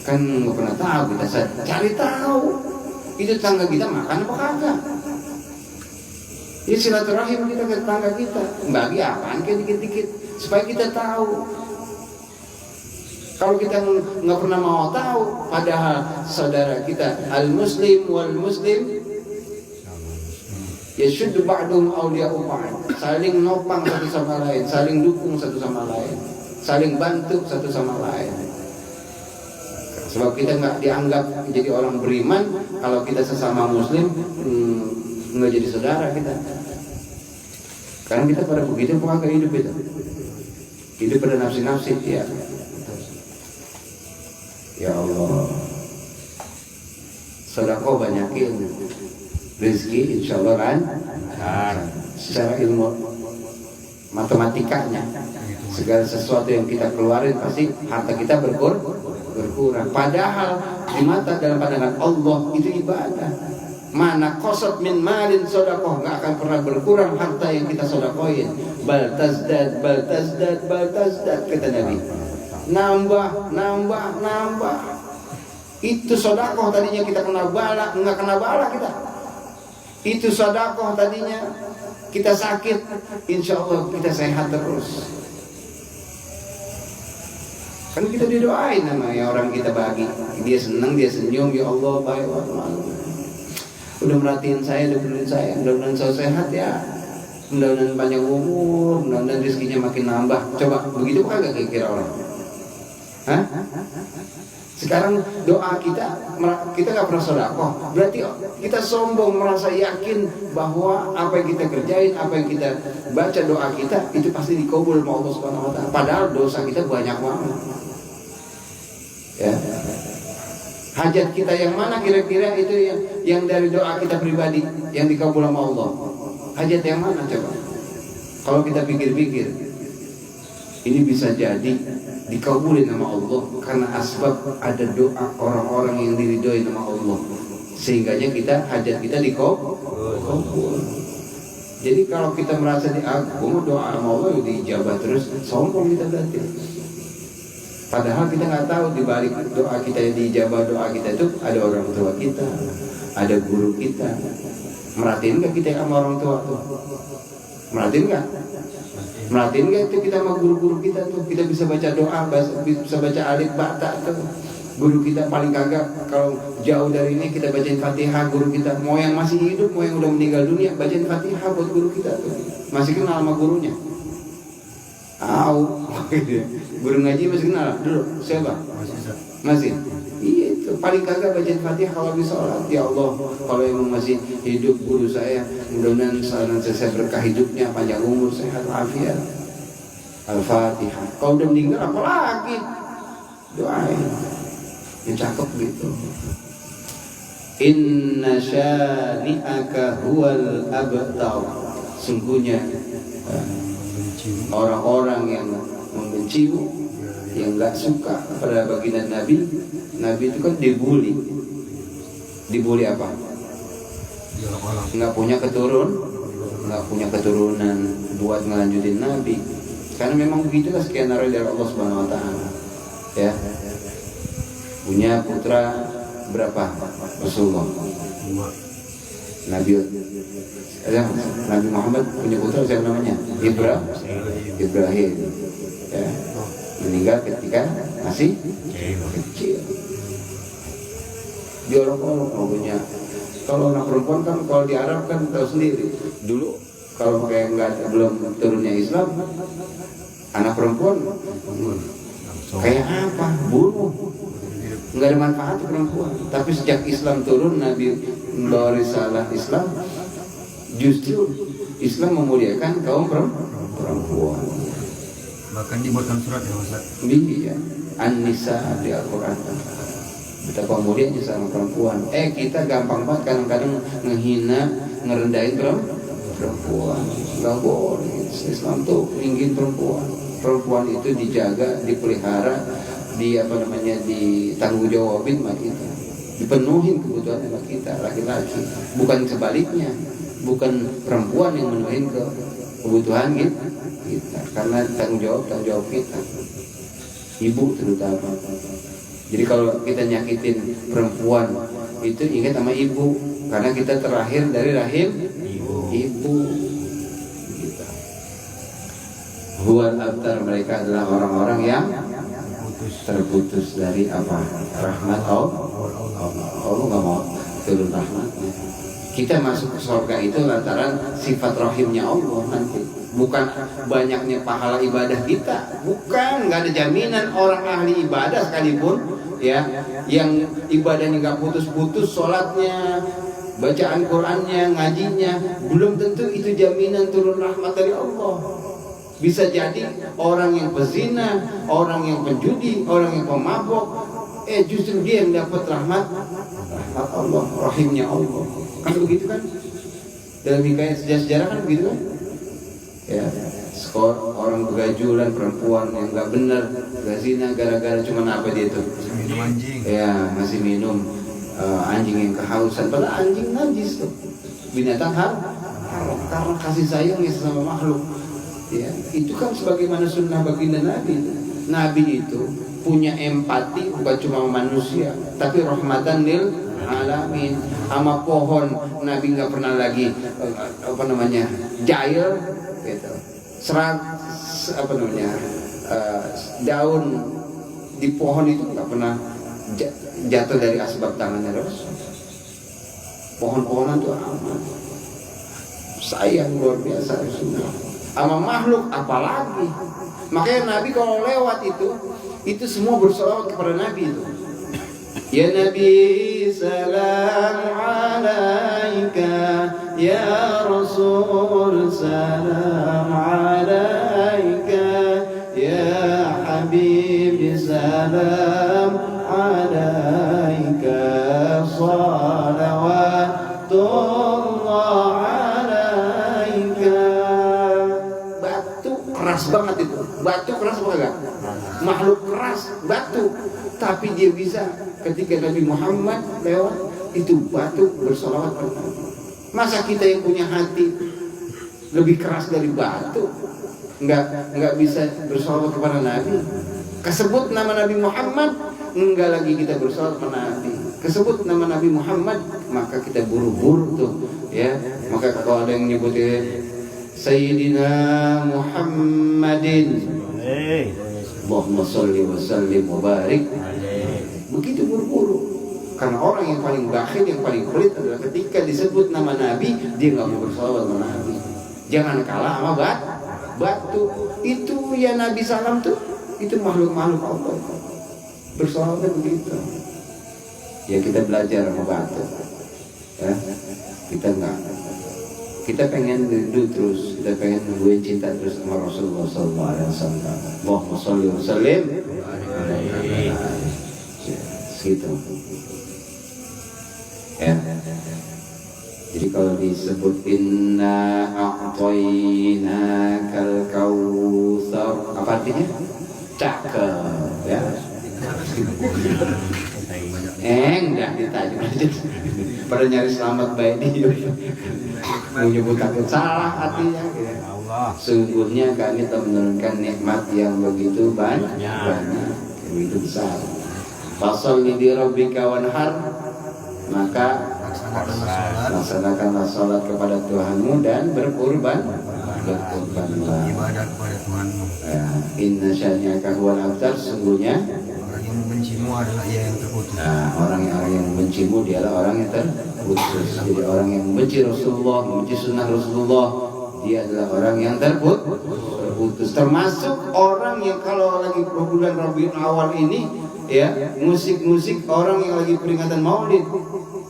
kan nggak pernah tahu, kita cari tahu itu tetangga kita makan apa kagak. Ini silaturahim kita ke tetangga kita, bagi apaan kayak dikit-dikit supaya kita tahu. Kalau kita nggak pernah mau tahu, padahal saudara kita al-muslim wal muslim yashuddu ba'dhum awliya'u ba'd, saling nopang satu sama lain, saling dukung satu sama lain, saling bantu satu sama lain. Sebab kita nggak dianggap jadi orang beriman kalau kita sesama muslim nggak jadi saudara kita. Karena kita pada begitu pakai hidup itu, hidup pada nafsi-nafsi ya. Ya Allah, sedekah banyakin, rezeki insya Allah lancar. Secara ilmu matematikanya, segala sesuatu yang kita keluarin pasti harta kita berkurang. Padahal di mata dalam pandangan Allah itu ibadah. Mana qasat min malin sedekah, nggak akan pernah berkurang harta yang kita sedekahin. Bal tazdad kata Nabi. Nambah. Itu sedekah tadinya kita kena bala, nggak kena bala kita. Itu sedekah tadinya kita sakit, insya Allah kita sehat terus. Kan kita didoain namanya orang kita bagi, dia senang, dia senyum, ya Allah baik, udah merhatiin saya, udah beliin saya, mudah-mudahan saya sehat ya, mudah-mudahan panjang umur, mudah-mudahan rezekinya makin nambah. Coba begitu kagak kira-kira orang? Hah? Sekarang doa kita nggak pernah sedekah, berarti kita sombong, merasa yakin bahwa apa yang kita kerjain, apa yang kita baca doa kita itu pasti dikabul sama Allah Subhanahu wa taala. Padahal dosa kita banyak banget. Ya. Hajat kita yang mana kira-kira itu yang dari doa kita pribadi yang dikabul sama Allah? Hajat yang mana coba? Kalau kita pikir-pikir, ini bisa jadi dikabulin sama Allah karena asbab ada doa orang-orang yang diridhoi sama Allah, sehingganya kita hajat kita dikabul. Jadi kalau kita merasa diagung doa sama Allah diijabah terus, sombong kita berarti. Padahal kita nggak tahu di balik doa kita yang diijabah, doa kita itu ada orang tua kita, ada guru kita. Merhatiin nggak kita sama orang tua tuh? Merhatiin nggak? Merhatiin nggak itu kita sama guru-guru kita tuh? Kita bisa baca doa, bisa baca alif bata tuh. Guru kita paling kagak kalau jauh dari ini kita bacain Fatihah. Guru kita mau yang masih hidup, mau yang udah meninggal dunia, bacain Fatihah buat guru kita tuh. Masih kenal sama gurunya? Guru ngaji masih kenal? Dulu siapa? Masih? Iya itu paling kagak bacain Fatihah kalau habis sholat. Ya Allah, kalau emang masih hidup guru saya, mudah-mudahan saya berkah hidupnya, panjang umur, sehat walafiat. Al-Fatihah. Kalau udah meninggal apa lagi? Doain. Yang cakep gitu. Inna syani'aka huwal abtar. Sungguhnya orang-orang yang membencimu, yang nggak suka pada baginda Nabi itu kan dibully. Dibully apa? Nggak punya keturunan buat ngelanjutin Nabi. Karena memang begitulah skenario dari Allah Subhanahu Wa Taala. Ya, punya putra berapa? Rasulullah. Nabi Muhammad punya putra siapa namanya? Ibrahim. Ya. Meninggal ketika masih kecil. Dia orang punya. Kalau anak perempuan kan kalau di Arab kan tahu sendiri. Dulu kalau kayak belum turunnya Islam, anak perempuan kayak apa? Bunuh. Nggak ada manfaat perempuan. Tapi sejak Islam turun, Nabi membawa risalah Islam, justru Islam memuliakan kaum perempuan. Bahkan dibuatkan surat ya Ustaz. Iya, An-Nisa di Al-Quran. Betapa mulianya sama perempuan. Kita gampang banget kadang-kadang ngehina, ngerendahin perempuan. Nggak boleh. Islam tuh ingin perempuan. Perempuan itu dijaga, dipelihara, ditanggung jawabin sama kita, dipenuhin kebutuhan sama kita laki-laki, bukan sebaliknya, bukan perempuan yang menuhin kebutuhan kita, karena tanggung jawab kita, ibu terutama. Jadi kalau kita nyakitin perempuan itu ingat sama ibu, karena kita terlahir dari rahim ibu. Huwal abtar, mereka adalah orang-orang yang terputus dari apa? Rahmat Allah. Allah nggak mau turun rahmatnya. Kita masuk ke surga itu lantaran sifat rahimnya Allah nanti, bukan banyaknya pahala ibadah kita. Bukan, nggak ada jaminan orang ahli ibadah sekalipun ya, yang ibadahnya nggak putus-putus, sholatnya, bacaan Qurannya, ngajinya, belum tentu itu jaminan turun rahmat dari Allah. Bisa jadi orang yang pezina, orang yang penjudi, orang yang pemabok, justru dia yang dapat rahmat Allah, rahimnya Allah. Kan begitu kan? Dalam hikayat sejarah kan begitu kan? Ya, skor orang begajulan, perempuan yang nggak benar, berzina gara-gara cuma apa dia itu? Minum anjing. Ya, masih minum anjing yang kehausan. Padahal anjing najis tuh, binatang haram karena kasih sayangnya sesama makhluk. Ya, itu kan sebagaimana sunnah baginda Nabi. Nabi itu punya empati bukan cuma manusia, tapi rahmatan lil alamin. Sama pohon Nabi nggak pernah lagi jail, gitu. Daun di pohon itu nggak pernah jatuh dari asbab tangannya Rasul. Pohon-pohonan itu aman, sayang luar biasa Rasulullah. Sama makhluk apalagi. Makanya Nabi kalau lewat itu semua bersolawat kepada Nabi itu. Ya Nabi salam alaika, ya Rasul salam alaika, ya Habib salam alaika, salawatullah alaika. Batu keras banget itu, batu keras banget, makhluk keras batu, tapi dia bisa ketika Nabi Muhammad lewat itu batu bersolawat. Masa kita yang punya hati lebih keras dari batu nggak bisa bersolawat kepada Nabi? Kesebut nama Nabi Muhammad, enggak lagi kita bersolawat kepada Nabi. Kesebut nama Nabi Muhammad, maka kita buru-buru tuh, ya. Maka kalau ada yang nyebutin Sayyidina Muhammadin, Allahumma sholli wa sallim wa barik, begitu buru-buru. Karena orang yang paling bakhil, yang paling pelit adalah ketika disebut nama Nabi, dia nggak mau bersolawat sama Nabi. Jangan kalah sama batu. Itu ya Nabi salam tuh, itu makhluk-makhluk Allah. Bersolawat begitu. Ya kita belajar sama batu. Ya, kita enggak. Kita pengen rindu terus, kita pengen nungguin cinta terus sama Rasulullah SAW. Allahumma sholli wa sallim. Gitu. Ya. Jadi kalau disebut inna a'tainakal kautsar, apa artinya? Cakep, ya. Dah ditanya aja. Pada nyari selamat baik dia. Menyebut takut salah artinya. Ya. Sungguhnya kami telah menurunkan nikmat yang begitu banyak, begitu besar. Fasholli li rabbika wanhar, maka laksanakanlah salat kepada Tuhanmu dan berkurbanlah. Ibadah kepada Tuhanmu. Ya, inna syani'aka huwal abtar, sesungguhnya Orang yang membencimu adalah ia yang terputus. nah, orang yang membencimu dialah orang yang terputus. Jadi orang yang membenci Rasulullah, membenci sunnah Rasulullah, dia adalah orang yang terputus. Termasuk orang yang kalau lagi bulan Rabiul Awal ini, ya, musik-musik orang yang lagi peringatan Maulid.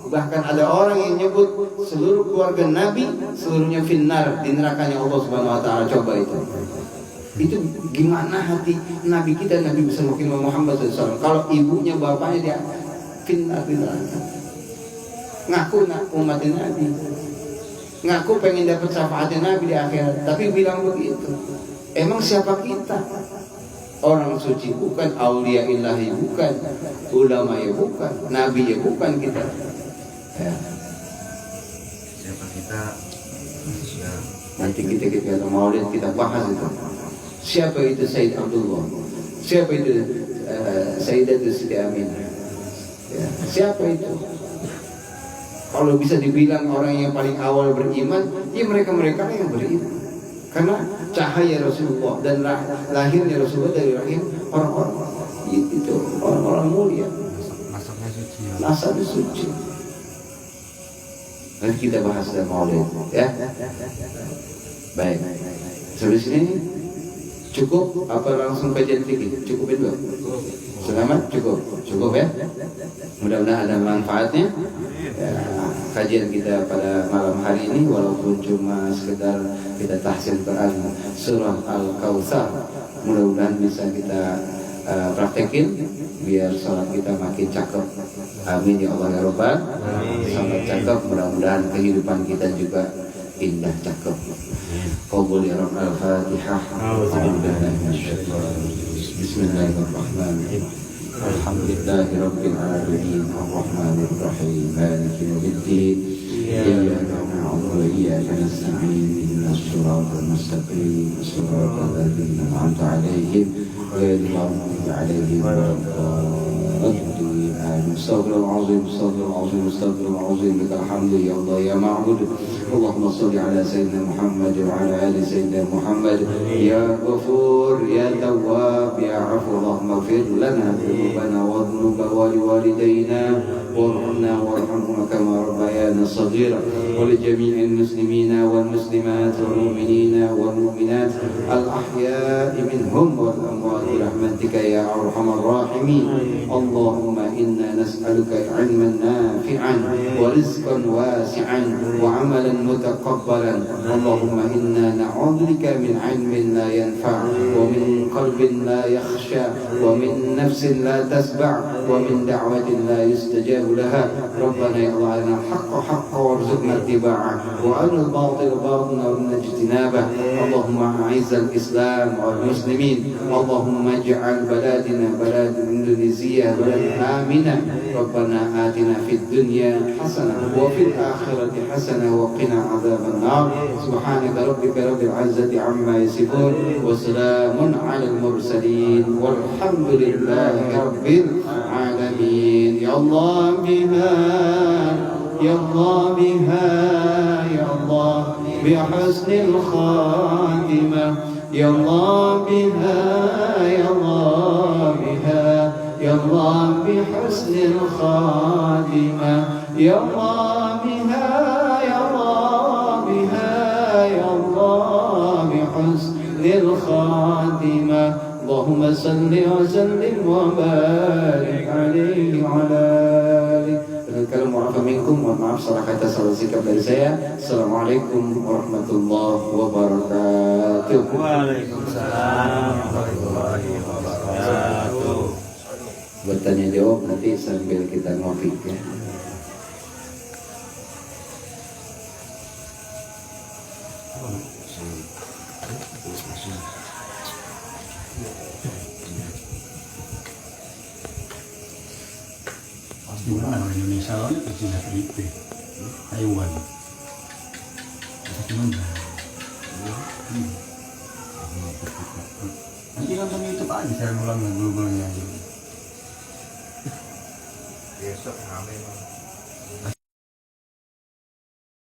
Bahkan ada orang yang nyebut seluruh keluarga Nabi seluruhnya finnar, di nerakanya Allah Subhanahu wa taala. Coba itu gimana hati Nabi kita, Nabi besar Muhammad SAW, kalau ibunya bapaknya dia finnar di neraka. Ngaku umat Nabi, ngaku pengen dapat syafaatnya Nabi di akhirat, tapi bilang begitu. Emang siapa kita? Orang suci bukan, aulia ilahi bukan, ulama ya bukan, nabi ya bukan kita. Ya. Siapa kita? Ya. Nanti kita Maulid kita bahas itu. Siapa itu Sayyid Abdullah? Siapa itu Sayyidatul Siti Aminah? Ya. Siapa itu? Kalau bisa dibilang orang yang paling awal beriman, ya mereka yang beriman. Karena cahaya Rasulullah dan lahirnya Rasulullah dari rahim orang-orang itu, orang-orang mulia. Nasabnya suci. Nasabnya suci. Nanti kita bahas dalam Maulid, ya. Baik. Sampai sini cukup apa langsung kajian fikih? Cukupin dulu. Selamat, cukup ya. Mudah-mudahan ada manfaatnya. Ya, kajian kita pada malam hari ini walaupun cuma sekedar kita tahsin Quran surah Al-Kautsar, mudah-mudahan bisa kita praktekin biar sholat kita makin cakep. Amin ya Allah ya Rabbal. Sholat cakep, mudah-mudahan kehidupan kita juga indah cakep. Qabul ya Rabbal Fatihah. Bismillahirrahmanirrahim. Alhamdulillahi Rabbil Alamin Ar-Rahmanir Rahim Maliki Yawmiddin Iyyaka na'budu wa iyyaka nasta'in Ihdinas siratal mustaqim Siratal ladzina an'amta 'alaihim ghairil maghdubi 'alaihim waladdallin. Astaghfirullahalazim Lakal hamdu ya Allah ya ma'bud. Allahumma shalli ala sayyidina Muhammad wa ala ali sayyidina Muhammad. Ya Ghafur ya Tawwab ya 'Afu. Allahumma ighfir lana dhunubana wa dhunuba walidayna warhamna warhamhum kama rabbayana لنا صغيرا ولجميع المسلمين والمسلمات والمؤمنين والمؤمنات الأحياء منهم والأموات برحمتك يا أرحم الراحمين. اللهم إنا نسألك علما نافعا ورزقا واسعا وعملا متقبلا. اللهم إنا نعوذ بك من علم لا ينفع ومن قلب لا يخشى ومن نفس لا تسبع ومن دعوة لا يستجاب لها. ربنا يا الله أرنا الحق حقا وارزقنا اتباعه وأرنا الباطل باطلا وارزقنا اجتنابه. اللهم أعز الإسلام والمسلمين. اللهم اجعل بلادنا بلاد إندونيسيا بلد آمنا. ربنا آتنا في الدنيا حسنة وفي الآخرة حسنة وقنا عذاب النار. سبحانك ربك رب العزة عما يصفون وسلام على المرسلين والحمد لله رب العالمين. يا الله بها يا الله بها يا الله بحسن الخاتمة. يا الله بها يا الله بها يا الله بحسن الخاتمة. يا الله بها يا الله بها يا الله بحسن الخاتمة. اللهم صل وسلم وبارك عليه وعلى آله. Kalau maaf minkum, mohon maaf salah kata salah sikap dari saya. Assalamualaikum warahmatullahi wabarakatuh. Waalaikumsalam warahmatullahi wabarakatuh. Bertanya jawab nanti sambil kita ngopi ya. Orang Indonesia ini kecil dari itu, Taiwan. Gimana? Nanti nonton YouTube aja saya ulang dulu aja. Besok rame banget.